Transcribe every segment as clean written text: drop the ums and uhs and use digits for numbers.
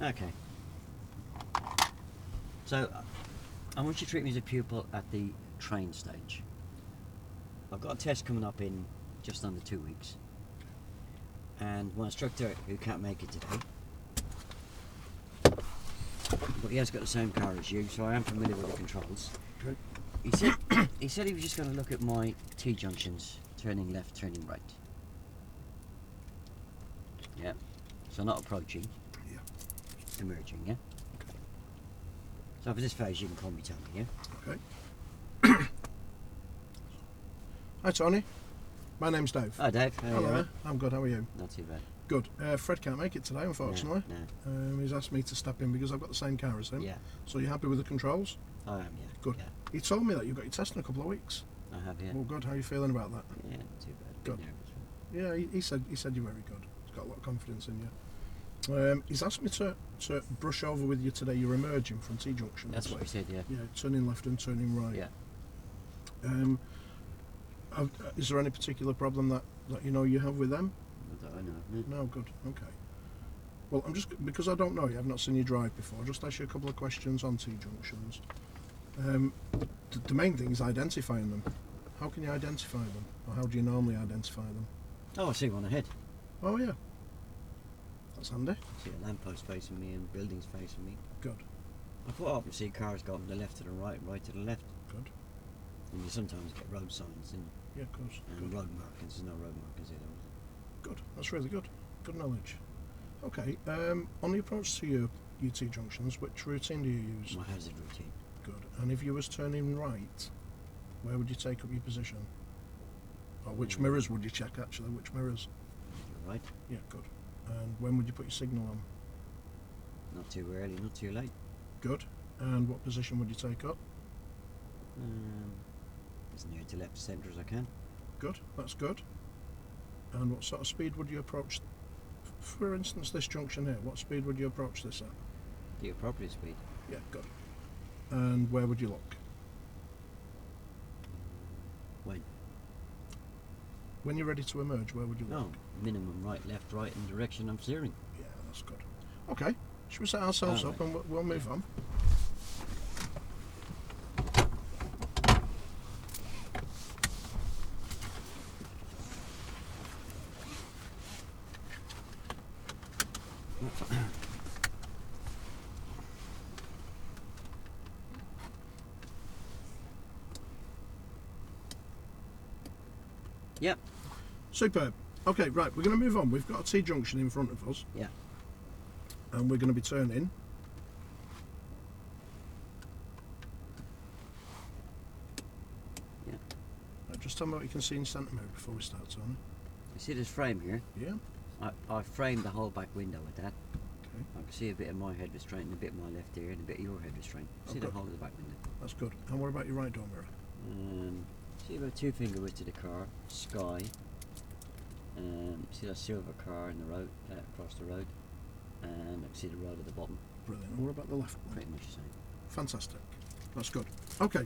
Okay. So, I want you to treat me as a pupil at the train stage. I've got a test coming up in just under 2 weeks. And my instructor, who can't make it today, but he has got the same car as you, so I am familiar with the controls. Okay. He said he was just going to look at my T-junctions, turning left, turning right. Yeah. So not approaching. Yeah. Emerging, yeah? Okay. So for this phase you can call me Tony, yeah? Okay. Hi Tony, my name's Dave. Hi Dave, how are you? Hello, Right? I'm good, how are you? Not too bad. Good. Fred can't make it today, unfortunately. No. He's asked me to step in because I've got the same car as him. Yeah, So you're happy with the controls? I am, yeah. Good. Yeah, He told me that you've got your test in a couple of weeks. I have, yeah. Well, good. How are you feeling about that? Yeah, not too bad. Good. Bit nervous. Yeah, he said you're very good. He's got a lot of confidence in you. He's asked me to brush over with you today. You're emerging from T-junction. That's what he said, yeah. Yeah, turning left and turning right. Yeah. Is there any particular problem that you know you have with them? Not that I know. No, good. Okay. Well, I'm just because I don't know you, I've not seen you drive before. I'll just ask you a couple of questions on T-junctions. The main thing is identifying them. How can you identify them, or how do you normally identify them? Oh, I see one ahead. Oh yeah, that's handy. I see a lamppost facing me and buildings facing me. Good. I quite often see cars go from the left to the right, right to the left. Good. And you sometimes get road signs Yeah, of course. and Good. road markings. There's no road markings either. Good. That's really good. Good knowledge. Okay. On the approach to your T-junctions, which routine do you use? My hazard routine. Good. And if you was turning right, where would you take up your position? Or which mirrors would you check actually? Which mirrors? You're right. Yeah, good. And when would you put your signal on? Not too early, not too late. Good. And what position would you take up? As near to left centre as I can. Good. That's good. And what sort of speed would you approach? For instance, this junction here. What speed would you approach this at? The appropriate speed. Yeah, good. And where would you look? When? When you're ready to emerge, where would you look? No, minimum right, left, right in the direction I'm steering. Yeah, that's good. Okay, should we set ourselves up and we'll move on? Yep. Superb. Okay, right, we're going to move on. We've got a T-junction in front of us. Yeah. And we're going to be turning. Yeah. Just tell me what you can see in centre mirror before we start, Tony. You see this frame here? Yeah. I framed the whole back window with that. Okay. I can see a bit of my head restraint and a bit of my left ear and a bit of your head restraint. See the whole of the back window. That's good. And what about your right door mirror? See about 2 finger width to the car, sky. See that silver car in the road, across the road, and I can see the road at the bottom. Brilliant. And what about the left one? Pretty much the same. Fantastic. That's good. Okay.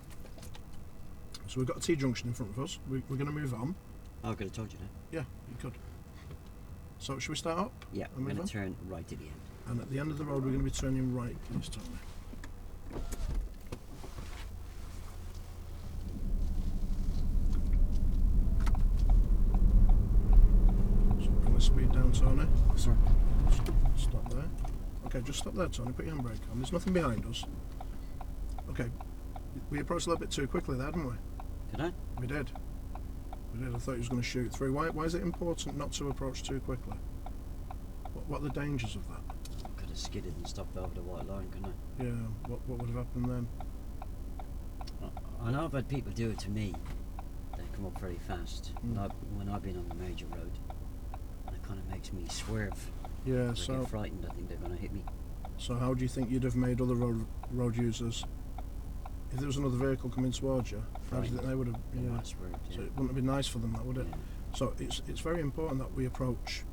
So we've got a T-junction in front of us. We're going to move on. I could have told you that. Yeah, you could. So should we start up? Yeah, and we're move going on? to turn right to the end. And at the end of the road, we're going to be turning right, please, Tony. So bring the speed down, Tony. Sorry. Stop there. Okay, just stop there, Tony. Put your handbrake on. There's nothing behind us. Okay. We approached a little bit too quickly there, didn't we? Did I? We did. We did. I thought he was going to shoot through. Why is it important not to approach too quickly? What are the dangers of that? I could have skidded and stopped over the white line, couldn't I? Yeah, what would have happened then? I know I've had people do it to me. They come up very fast. When I've been on the major road, and it kind of makes me swerve. Yeah, I so get frightened. I think they're going to hit me. so how do you think you'd have made other road users, if there was another vehicle coming towards you, how do you think they would have? They Yeah. might have swerved, yeah. So it wouldn't have been nice for them, that would it? Yeah. So it's very important that we approach.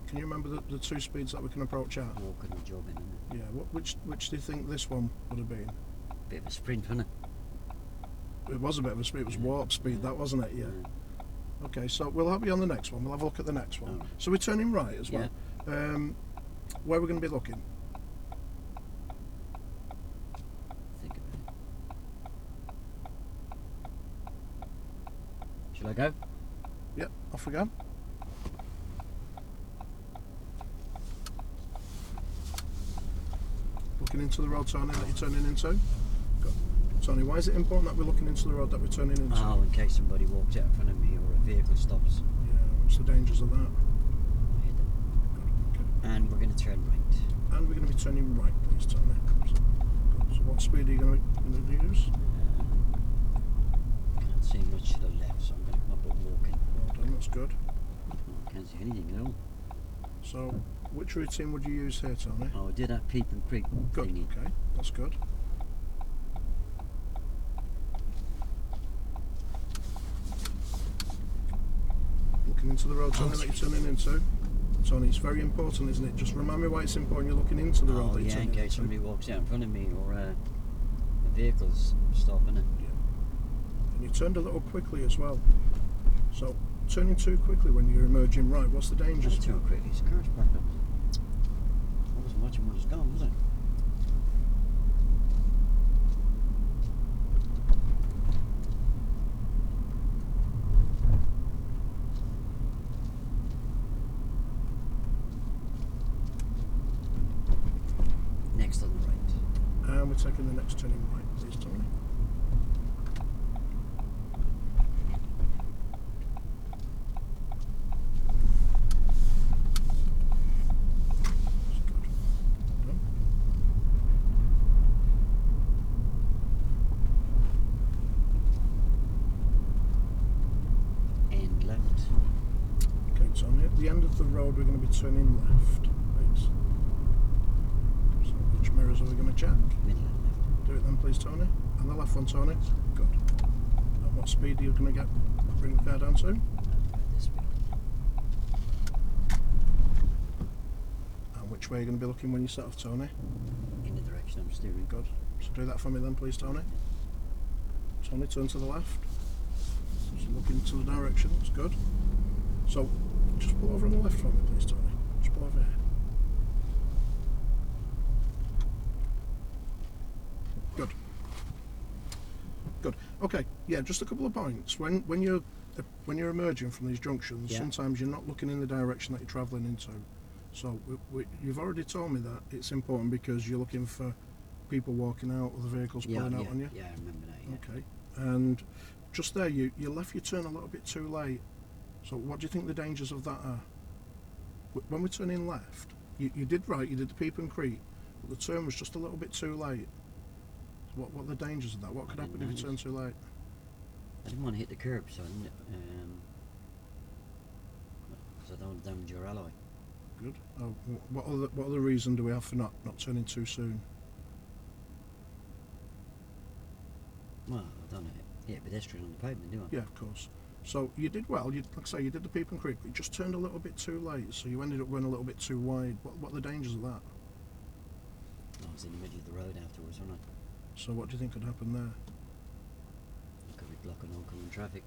Can you remember the 2 speeds that we can approach at? Walking and jogging, isn't it? Yeah. Which do you think this one would have been? Bit of a sprint, wasn't it? It was a bit of a speed. It was warp speed, that wasn't it? Yeah. Yeah. Okay, so we'll have you on the next one. We'll have a look at the next one. Alright. So we're turning right as well. Yeah. Where we're going to be looking? Shall I go? Yep, off we go. Looking into the road, Tony, that you're turning into. Good. Tony, why is it important that we're looking into the road that we're turning into? Oh, in case somebody walks out in front of me or a vehicle stops. Yeah, what's the dangers of that? I hit them. Good, okay. And we're going to turn right. And we're going to be turning right, please, Tony. So what speed are you going to use? Can't see much to the left, so I'm going to come up and walking. Well done, that's good. Can't see anything at all. So, which routine would you use here, Tony? Oh, I did that Peep and Creep Good, thingy. okay, that's good. Looking into the road, Tony, that you're turning into. Tony, it's very important, isn't it? Just remind me why it's important you're looking into the road that you're Yeah, in turning case into. somebody walks out in front of me or a vehicle's stopping it. Yeah. And you turned a little quickly as well. So, turning too quickly when you're emerging right, what's the dangers? Just too quickly, his car's backed up. I wasn't watching what was gone, was I? Next on the right. And we're taking the next turning right, please, Tony. That's good. Well done. And left. Okay, Tony, at the end of the road we're going to be turning left, please. So which mirrors are we going to check? Middle and left. Do it then, please, Tony. And the left one, Tony. Good. And what speed are you going to bring the car down to? About this bit. And which way are you going to be looking when you set off, Tony? In the direction I'm steering. Good. So do that for me then, please, Tony. Tony, turn to the left. So look into the direction, that's good. So just pull over on the left for me, please, Tony. Just pull over here. Good. Good. Okay. Yeah. Just a couple of points. When you're emerging from these junctions, Yeah. sometimes you're not looking in the direction that you're travelling into. So you've already told me that it's important because you're looking for people walking out or the vehicles pulling out on you. Yeah, I remember that. Yeah. Okay. And just there, you left your turn a little bit too late. So what do you think the dangers of that are? When we're turning left, you did right. You did the Peep and Creep, but the turn was just a little bit too late. What are the dangers of that? What could happen if you turn too late? I didn't want to hit the curb, so I didn't, because I don't want to damage your alloy. Good. Oh, what other reason do we have for not turning too soon? Well, I don't hit pedestrian on the pavement, do I? Yeah, of course. So you did well. Like I say, you did the Peep and Creep, but you just turned a little bit too late. So you ended up going a little bit too wide. What are the dangers of that? I was in the middle of the road afterwards, wasn't I? So what do you think could happen there? I could be blocking oncoming traffic.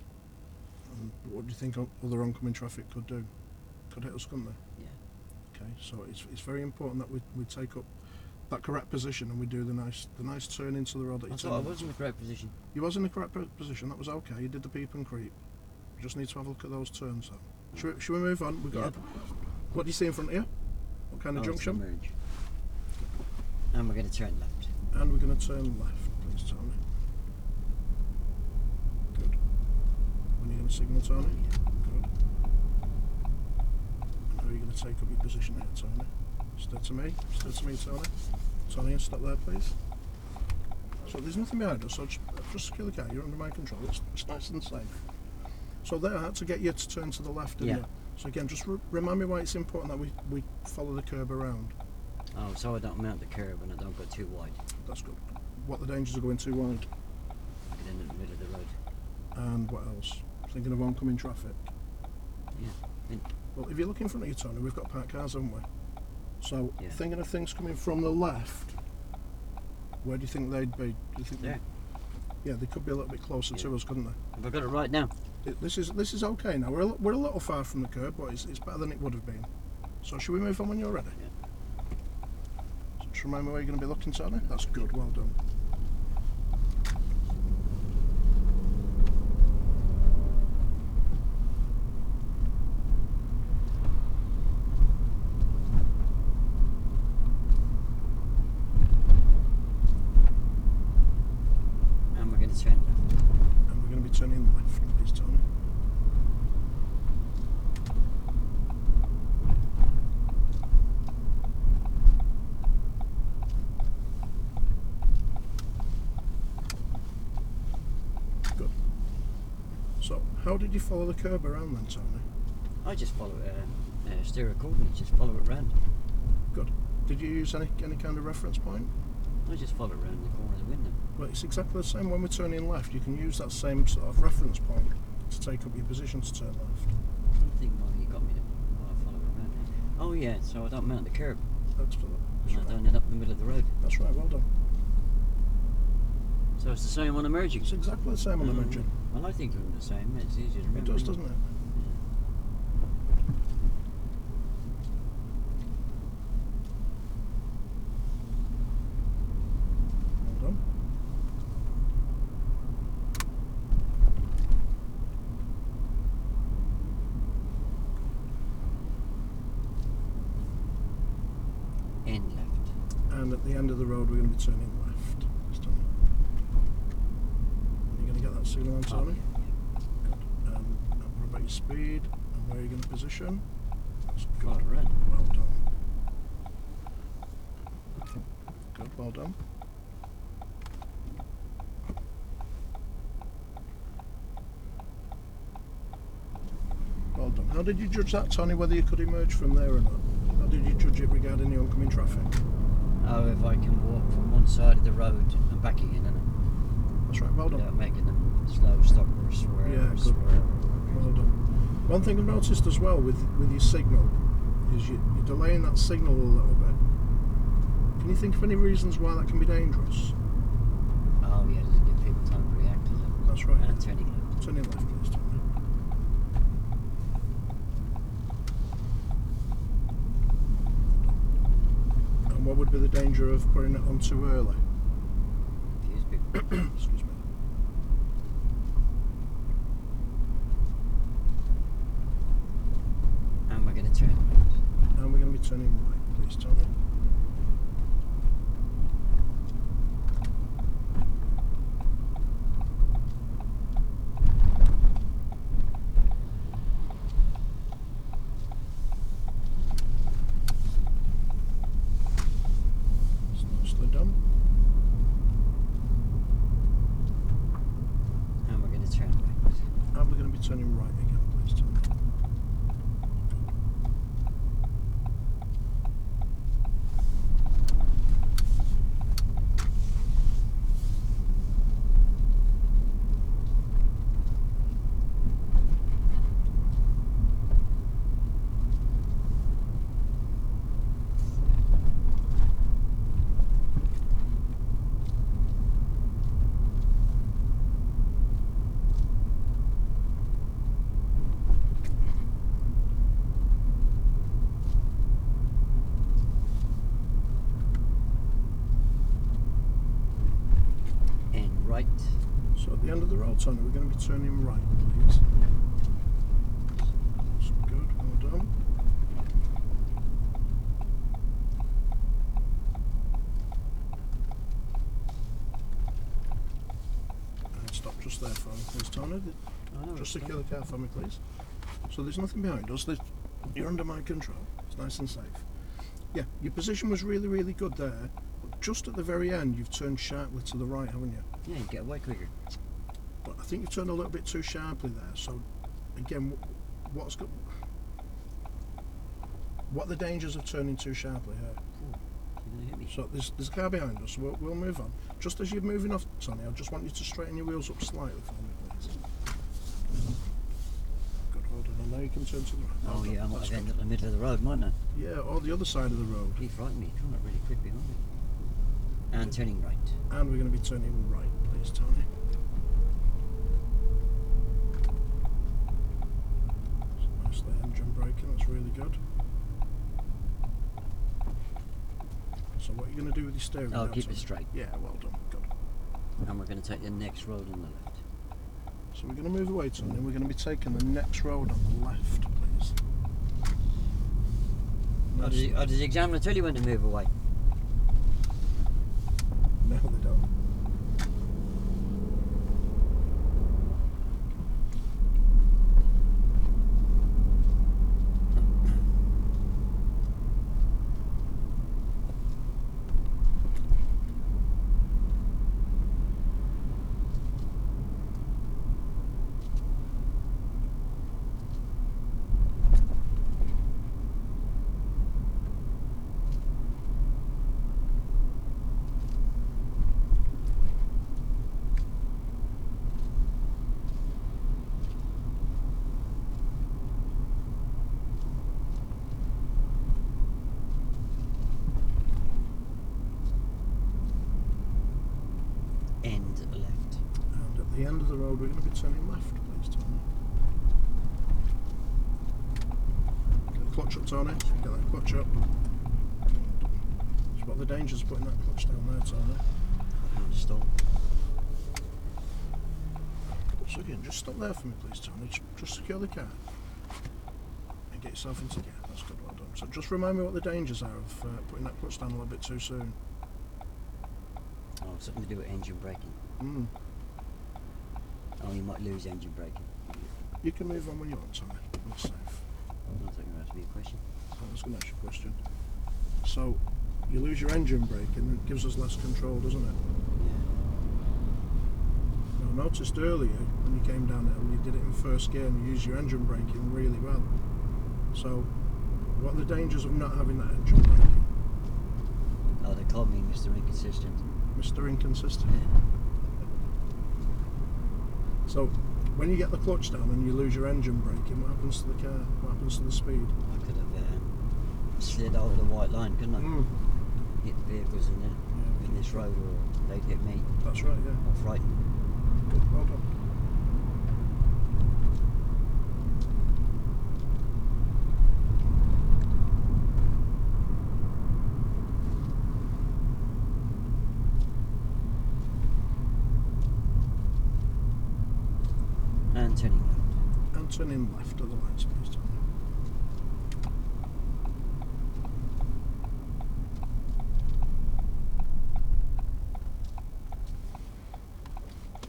And what do you think other oncoming traffic could do? Could hit us, couldn't they? Yeah. Okay, so it's very important that we take up that correct position and we do the nice turn into the road that I you're thought I turning. was in the correct position. You was in the correct position. That was okay. You did the Peep and Creep. We just need to have a look at those turns though. Should we move on? We've got. What do you see in front of you? What kind of It's a junction? merge. And we're going to turn left. And we're going to turn left, please, Tony. Good. When are you going to signal, Tony? Yeah. Good. And how are you going to take up your position here, Tony? Stay to me. Stay to me, Tony. Tony, stop there, please. So there's nothing behind us, so just secure the car. You're under my control. It's nice and safe. So there, I had to get you to turn to the left, didn't you? So again, just remind me why it's important that we follow the curb around. Oh, so I don't mount the curb and I don't go too wide. That's good. What the dangers of going too wide? I could end up in the middle of the road. And what else? Thinking of oncoming traffic. Yeah. Well, if you look in front of you, Tony, we've got parked cars, haven't we? So, Yeah. thinking of things coming from the left, where do you think they'd be? Do you think There. Yeah, they could be a little bit closer to us, couldn't they? Have I got it right now? This is okay now. We're a little far from the curb, but it's better than it would have been. So, should we move on when you're ready? Yeah. So just remind me where you're going to be looking, Tony. That's good. Well done. How did you follow the curb around then, Tony? I just follow it, stereo coordinates, just follow it round. Good. Did you use any kind of reference point? I just follow it round the corner of the window. Well, it's exactly the same when we're turning left. You can use that same sort of reference point to take up your position to turn left. I don't think why you got me to follow it around. Oh yeah, so I don't mount the curb. That's I right. don't end up in the middle of the road. That's right, well done. So it's the same on emerging. It's exactly the same on the merging. Well, I think they're the same. It's easier to It remember. does, doesn't it? Well done. End left. And at the end of the road, we're going to be turning left. This time. You're going to get that signal on, Tony? Good. What about your speed and where you're going to position? That's good. Follow it round. Well done. Good, well done. Well done. How did you judge that, Tony, whether you could emerge from there or not? How did you judge it regarding the oncoming traffic? Oh, if I can walk from one side of the road and back again, and That's right, well done. without making them slow, stop, or swear, Yeah, or good. swear. Well done. One thing I've noticed as well with your signal is you're delaying that signal a little bit. Can you think of any reasons why that can be dangerous? Oh yeah, doesn't give people time to react, does it? That's right. And turning left. Turning left, please, Tony. And what would be the danger of putting it on too early? Fuse people. Excuse me. And we're going to turn right. And we're going to be turning right, please, Tony. Slow down. And we're going to turn right. And we're going to be turning right again, please, Tony. And right. So at the end of the road, Tony, we're going to be turning right, please. That's good, well done. And stop just there for me, please, Tony. Oh, no, Just it's secure the car for me, please. So there's nothing behind us. You're under my control. It's nice and safe. Yeah, your position was really, really good there. But just at the very end, you've turned sharply to the right, haven't you? Yeah, you get away quicker. But I think you've turned a little bit too sharply there. So, again, what are the dangers of turning too sharply here? You're going to hit me. So there's a car behind us, so we'll move on. Just as you're moving off, Tony, I just want you to straighten your wheels up slightly for me, please. Good, hold on. And now you can turn to the right. Oh Well done, yeah, I might that's have ended good. up in the middle of the road, mightn't I? Yeah, or the other side of the road. He frightened me, coming up really quick behind me. And turning right. And we're going to be turning right, please, Tony. So nicely engine braking, that's really good. So what are you going to do with your steering? Oh, now, keep Tony? it straight. Yeah, well done, good. And we're going to take the next road on the left. So we're going to move away, Tony, and we're going to be taking the next road on the left, please. How does the examiner tell you when to move away? No, they don't. the road, we're going to be turning left, please, Tony. Get the clutch up, Tony. Get that clutch up. What are the dangers of putting that clutch down there, Tony? Stop. So again, just stop there for me, please, Tony. Just secure the car and get yourself into gear. That's good, well done. So just remind me what the dangers are of putting that clutch down a little bit too soon. Oh, something to do with engine braking. Oh, you might lose engine braking. You can move on when you want, Tony. It's safe. I don't think that to be a question. I was going to ask you a question. So, you lose your engine braking and it gives us less control, doesn't it? Yeah. Now, I noticed earlier when you came down hill, you did it in first gear and you used your engine braking really well. So, what are the dangers of not having that engine braking? Oh, they call me Mr. Inconsistent. Mr. Inconsistent. Yeah. So, when you get the clutch down and you lose your engine braking, what happens to the car? What happens to the speed? I could have slid over the white line, couldn't I? Hit the vehicles in this road, or they'd hit me. That's right, yeah. Or frightened. Good, well done. And turning left. And turning left at the lights, please, Tony.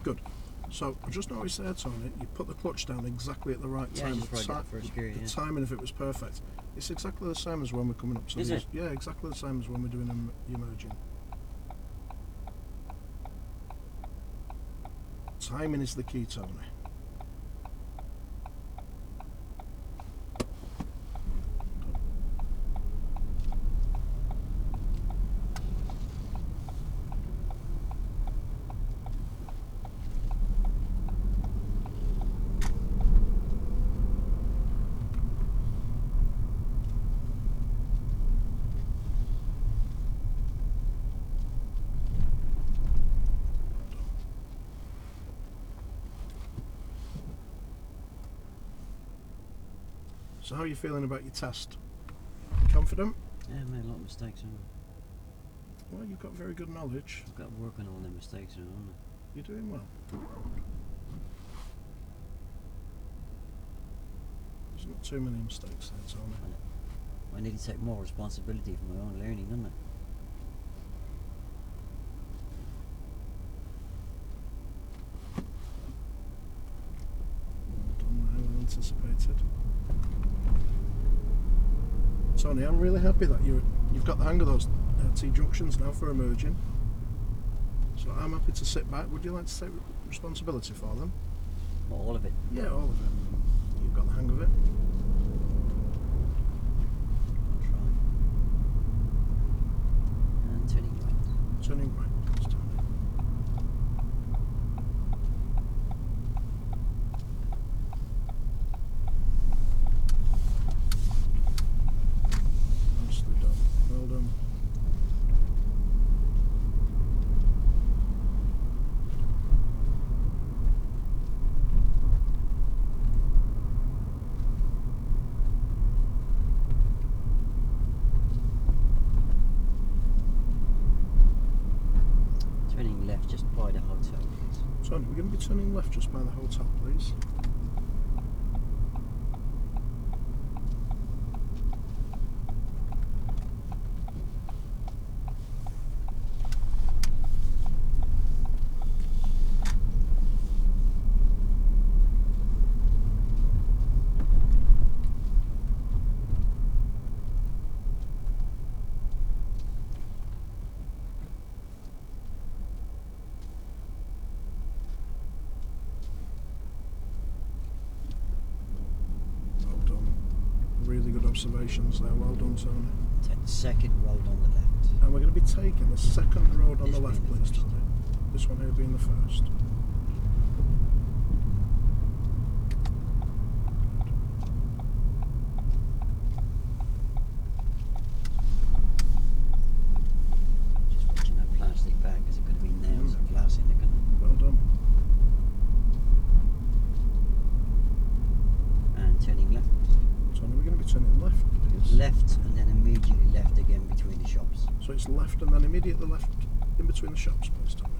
Good. So I just noticed there, Tony, you put the clutch down exactly at the right time. Just right at first gear, the timing of it was perfect. It's exactly the same as when we're coming up to Is it? Yeah, exactly the same as when we're doing the emerging. Timing is the key, Tony. So how are you feeling about your test? You confident? Yeah, I made a lot of mistakes, haven't I? Well, you've got very good knowledge. I've got to work on all them mistakes, haven't I? You're doing well. There's not too many mistakes there, Tony. I need to take more responsibility for my own learning, don't I? Well done, well anticipated. Tony, I'm really happy that you've got the hang of those T-junctions now for emerging. So I'm happy to sit back. Would you like to take responsibility for them? All of it. Yeah, all of it. You've got the hang of it. I'll try. And turning right. Turning right, please, Tony. Nicely done. Well done. Turning left just by the hotel, please. Tony, we're going to be turning left just by the hotel, please. Well done. Really good observations there. Well done, Tony. Take the second road on the left. And we're going to be taking the second road on This the left, being the please, first. Tony. This one here being the first. Just watching that plastic bag, because it could have been nails or glass in it, couldn't Well done. So it's left and then immediately left in between the shops, please tell me.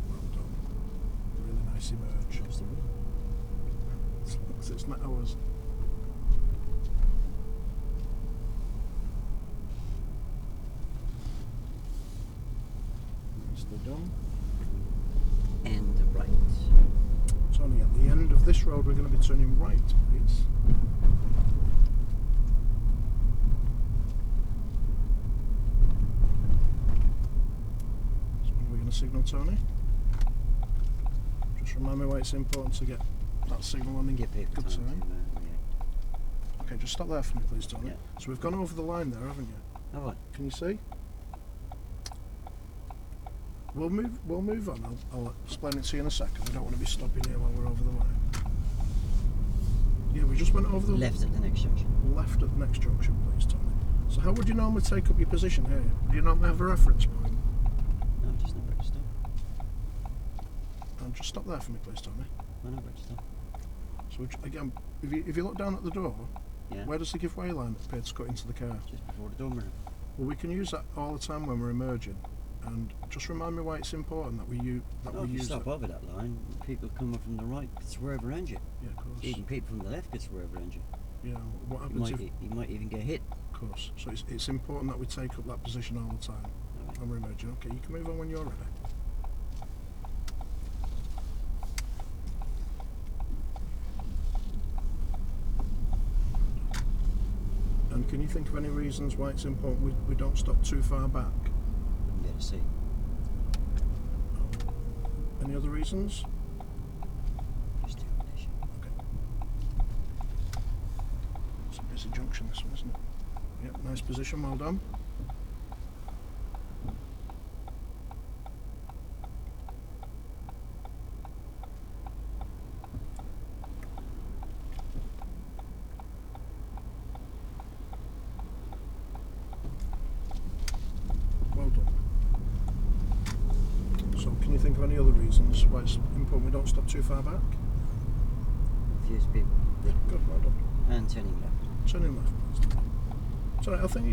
Well done. Really nice emerge. It's not ours. Nicely done. And right. Tony, at the end of this road we're going to be turning right, please. So when are we going to signal, Tony? Just remind me why it's important to get that signal on in Give people good time time. to, yeah. Okay, just stop there for me, please, Tony. Yeah. So we've gone over the line there, haven't you? Have I? Can you see? We'll move on. I'll explain it to you in a second. I don't want to be stopping here while we're over the line. Yeah, we just went over the Left at the next junction. left at the next junction, please, Tony. So how would you normally take up your position here? Do you normally have a reference point? No, just know where to stop. And just stop there for me, please, Tony. I know where to stop. So again, if you look down at the door, Yeah. where does the give way line appear to cut into the car? Just before the door mirror. Well, we can use that all the time when we're emerging. And just remind me why it's important that we use Oh, if you use stop it. over that line, people coming from the right could swerve around you. Yeah, of course. Even people from the left could swerve around you. Yeah. What You happens might, if? you might even get hit. Of course. So it's important that we take up that position all the time Alright. when we're emerging. Okay, you can move on when you're ready. And can you think of any reasons why it's important we don't stop too far back? Wouldn't be able to see. Any other reasons? Just doing this. Okay. It's a busy junction, this one, isn't it? Yep, nice position, well done. Well done. So, can you think of any other reasons why it's important we don't stop too far back? Confuse people. Good, well done. And turning left. Turning left, please. Sorry, I think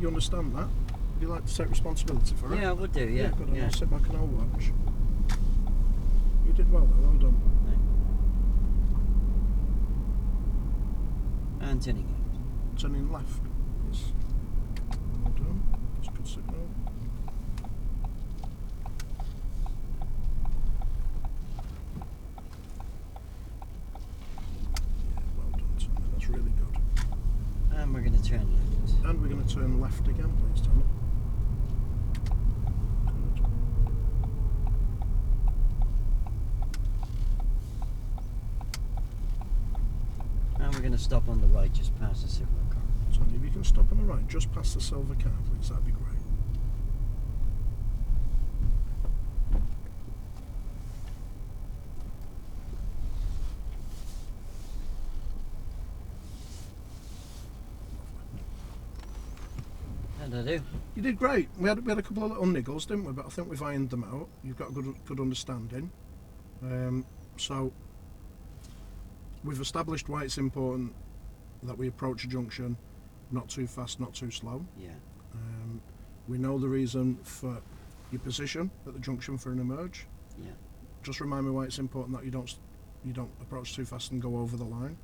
you understand that. Would you like to take responsibility for it? Yeah, I would do, yeah. Good. Yeah. I'll sit back and I'll watch. You did well, though. Well done. And turning left. Turning left. Yes. Well done. That's a good signal. Yeah, well done, Tony. That's really good. And we're going to turn left. And we're going to turn left again, please, Tony. Good. And we're going to stop on the right just past the silver car. Tony, if you can stop on the right, just past the silver car, please, that'd be great. How'd I do? You did great. We had a couple of little niggles, didn't we? But I think we've ironed them out. You've got a good understanding. So we've established why it's important that we approach a junction not too fast, not too slow. Yeah. We know the reason for your position at the junction for an emerge. Yeah. Just remind me why it's important that you don't approach too fast and go over the line.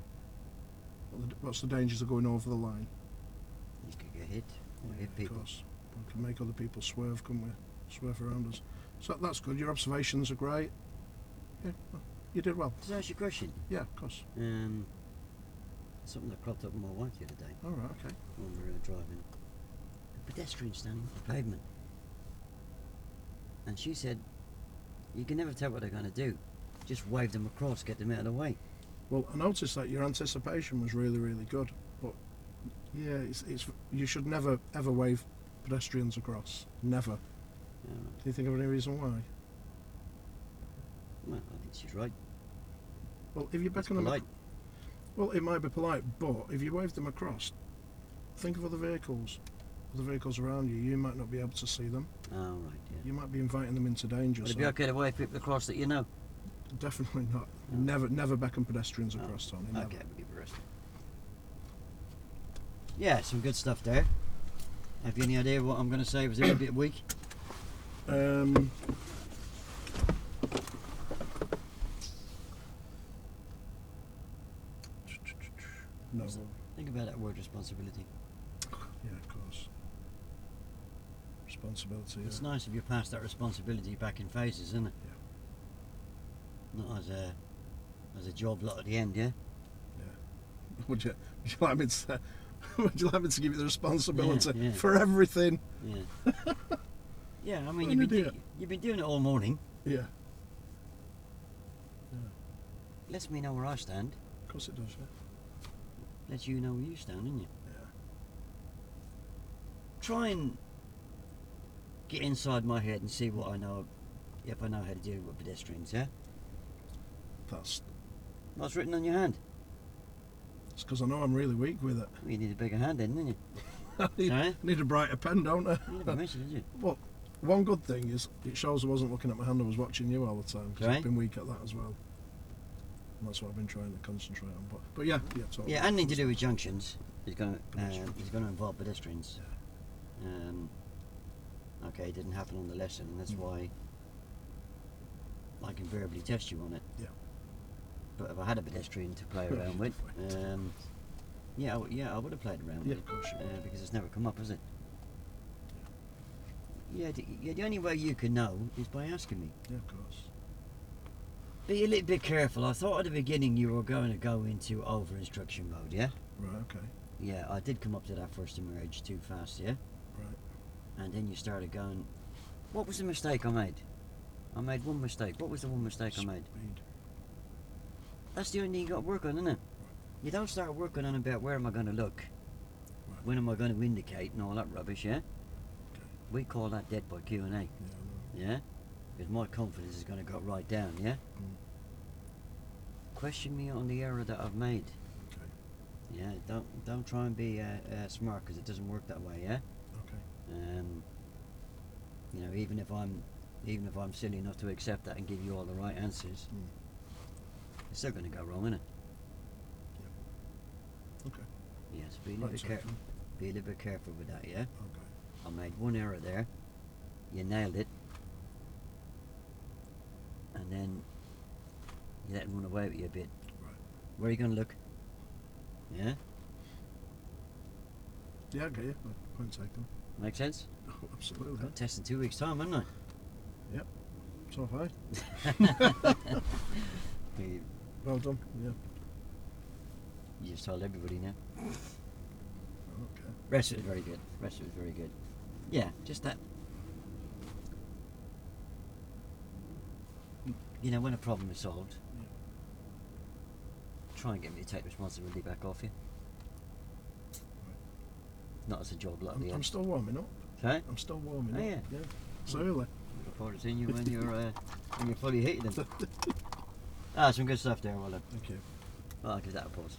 What's the dangers of going over the line? You could get hit. Or hit Of people. course, we can make other people swerve, couldn't we? Swerve around us. So that's good. Your observations are great. Yeah, well, you did well. Does that answer your question? Yeah, of course. Something that cropped up with my wife the other day All right, okay. when we were driving. A pedestrian standing on the pavement. And she said, you can never tell what they're going to do. Just wave them across, get them out of the way. Well, I noticed that your anticipation was really, really good. But yeah, it's you should never ever wave pedestrians across. Never. Do you think of any reason why? Well, I think she's right. Well, if you It's beckon them, polite. well, it might be polite, but if you wave them across, think of other vehicles. other vehicles around you, you might not be able to see them. Oh, right, yeah. You might be inviting them into danger. Would it So be okay to wave people across that you know? definitely not. No. Never beckon pedestrians Oh, across, Tony. Never. Okay, we'll give it a rest. Yeah, some good stuff there. Have you any idea what I'm going to say was a bit weak? No. Think about that word responsibility. Yeah, of course. Responsibility. It's Yeah. nice if you pass that responsibility back in phases, isn't it? Yeah. Not as a job lot at the end, yeah? Would you like me to say, would you like me to give you the responsibility Yeah, yeah. for everything? Yeah. Yeah, I mean, What an idiot. you've been doing it all morning. Yeah. Lets me know where I stand. Of course it does. Yeah. Lets you know where you stand, doesn't you? Yeah. Try and get inside my head and see what I know, if I know how to deal with pedestrians, yeah? That's What's written on your hand? it's because I know I'm really weak with it. Well, you need a bigger hand then, didn't you? I need, Sorry? need a brighter pen, don't I? You never mentioned, did you? Well, one good thing is it shows I wasn't looking at my hand, I was watching you all the time. 'Cause Right. I've been weak at that as well. And that's what I've been trying to concentrate on. But yeah, totally. Yeah, anything to do with junctions is going to involve pedestrians. Okay, it didn't happen on the lesson, and that's why I can verbally test you on it. Yeah. But if I had a pedestrian to play around with, I would have played around Yeah, with of course you would. because it's never come up, has it? Yeah, the only way you can know is by asking me. Yeah, of course. Be a little bit careful. I thought at the beginning you were going to go into over instruction mode, yeah? Right, okay. Yeah, I did come up to that first emerge too fast, yeah? Right. And then you started going, what was the mistake I made? I made one mistake. What was the one mistake I made? Speed. That's the only thing you got to work on, isn't it? You don't start working on about where am I going to look, Right. when am I going to indicate and all that rubbish, yeah? Okay. We call that dead by Q&A, Yeah, I know. yeah? Because my confidence is going to go right down, yeah? Question me on the error that I've made. Okay. Yeah, don't try and be smart because it doesn't work that way, yeah? Okay. You know, even if I'm silly enough to accept that and give you all the right answers, it's still going to go wrong, isn't it? Okay. Yeah, so be a little Right, bit so- careful. Be a little bit careful with that, yeah? Okay. I made one error there. You nailed it. And then you let it run away with you a bit. Right. Where are you going to look? Yeah? Yeah, I get you. Point taken. Make sense? Oh, absolutely. Got a test in 2 weeks' time, haven't I? So have I. you, Well done. Yeah. you just told everybody now. Okay. Rest of it was very good. Rest of it was very good. Yeah, just that. You know, when a problem is solved, try and get me to take responsibility back off you. Not as a job like the I'm still warming up. Okay? I'm still warming Oh, up. yeah. It's early. Look forward to seeing you when you're fully heated. Some good stuff there, well done. Thank you. I'll give that a pause.